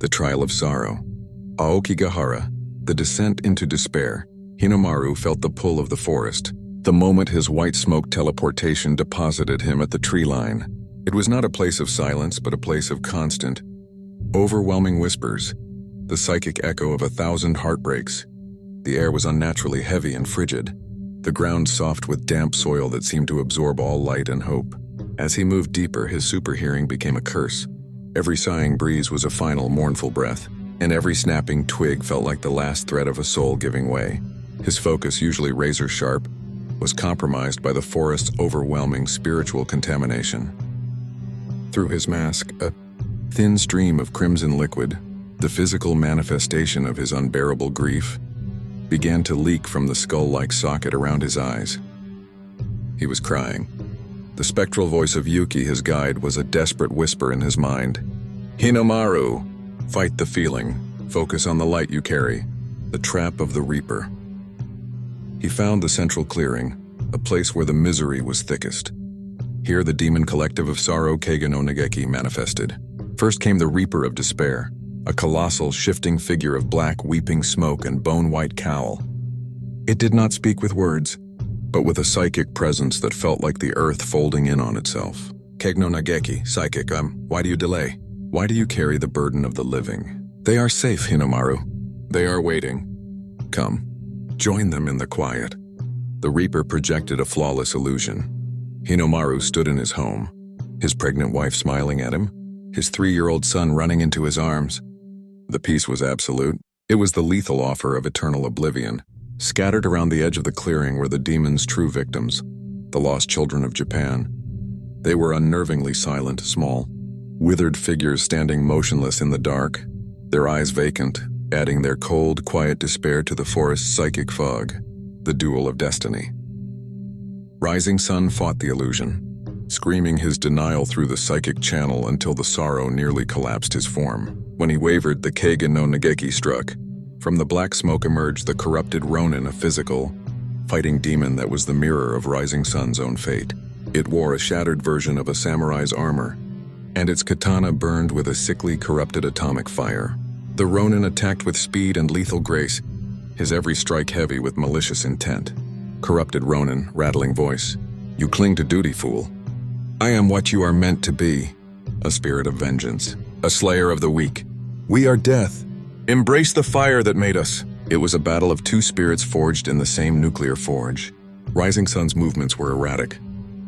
The Trial of Sorrow. Aokigahara, the descent into despair. Hinomaru felt the pull of the forest, the moment his white smoke teleportation deposited him at the tree line. It was not a place of silence, but a place of constant, overwhelming whispers, the psychic echo of 1,000 heartbreaks. The air was unnaturally heavy and frigid, the ground soft with damp soil that seemed to absorb all light and hope. As he moved deeper, his superhearing became a curse. Every sighing breeze was a final mournful breath, and every snapping twig felt like the last thread of a soul giving way. His focus, usually razor-sharp, was compromised by the forest's overwhelming spiritual contamination. Through his mask, a thin stream of crimson liquid, the physical manifestation of his unbearable grief, began to leak from the skull-like socket around his eyes. He was crying. The spectral voice of Yuki, his guide, was a desperate whisper in his mind. Hinomaru, fight the feeling. Focus on the light you carry. The trap of the Reaper. He found the central clearing, a place where the misery was thickest. Here the demon collective of sorrow, Kage no Nageki, manifested. First came the Reaper of Despair, a colossal, shifting figure of black, weeping smoke and bone-white cowl. It did not speak with words, but with a psychic presence that felt like the earth folding in on itself. Kage no Nageki, psychic, why do you delay? Why do you carry the burden of the living? They are safe, Hinomaru. They are waiting. Come, join them in the quiet. The Reaper projected a flawless illusion. Hinomaru stood in his home, his pregnant wife smiling at him, his 3-year-old son running into his arms. The peace was absolute. It was the lethal offer of eternal oblivion. Scattered around the edge of the clearing were the demon's true victims, the lost children of Japan. They were unnervingly silent, small, withered figures standing motionless in the dark, their eyes vacant, adding their cold, quiet despair to the forest's psychic fog, the duel of destiny. Rising Sun fought the illusion, screaming his denial through the psychic channel until the sorrow nearly collapsed his form. When he wavered, the Kage no Nageki struck. From the black smoke emerged the corrupted Ronin, a physical, fighting demon that was the mirror of Rising Sun's own fate. It wore a shattered version of a samurai's armor, and its katana burned with a sickly, corrupted atomic fire. The Ronin attacked with speed and lethal grace, his every strike heavy with malicious intent. Corrupted Ronin, rattling voice. You cling to duty, fool. I am what you are meant to be, a spirit of vengeance, a slayer of the weak. We are death. Embrace the fire that made us. It was a battle of two spirits forged in the same nuclear forge. Rising Sun's movements were erratic,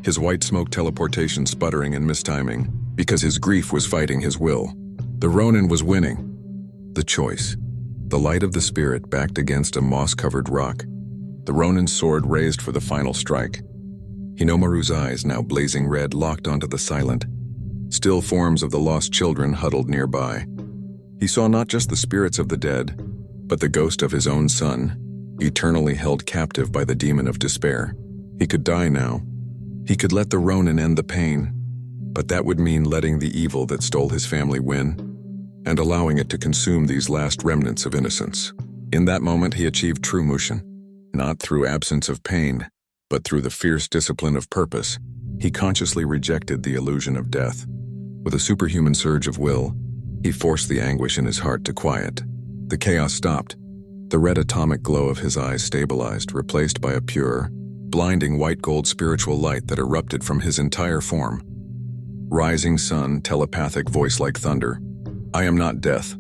his white smoke teleportation sputtering and mistiming, because his grief was fighting his will. The Ronin was winning. The choice. The light of the spirit backed against a moss-covered rock. The Ronin's sword raised for the final strike. Hinomaru's eyes, now blazing red, locked onto the silent, still forms of the lost children huddled nearby. He saw not just the spirits of the dead, but the ghost of his own son, eternally held captive by the demon of despair. He could die now. He could let the Ronin end the pain, but that would mean letting the evil that stole his family win, and allowing it to consume these last remnants of innocence. In that moment, he achieved true Mushin, not through absence of pain, but through the fierce discipline of purpose. He consciously rejected the illusion of death. With a superhuman surge of will, he forced the anguish in his heart to quiet. The chaos stopped. The red atomic glow of his eyes stabilized, replaced by a pure, blinding white-gold spiritual light that erupted from his entire form. Rising Sun, telepathic voice like thunder. I am not death.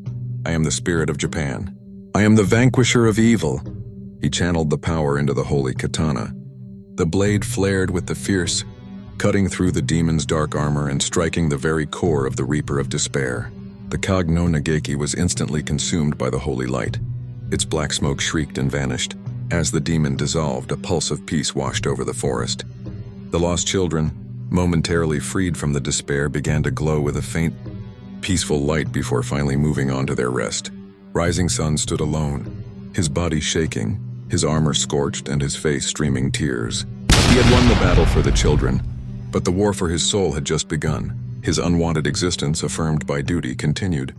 I am the spirit of Japan. I am the vanquisher of evil. He channeled the power into the holy katana. The blade flared with the fierce, cutting through the demon's dark armor and striking the very core of the Reaper of Despair. The Kage no Nageki was instantly consumed by the holy light. Its black smoke shrieked and vanished. As the demon dissolved, a pulse of peace washed over the forest. The lost children, momentarily freed from the despair, began to glow with a faint, peaceful light before finally moving on to their rest. Rising Sun stood alone, his body shaking, his armor scorched, and his face streaming tears. He had won the battle for the children, but the war for his soul had just begun. His unwanted existence, affirmed by duty, continued.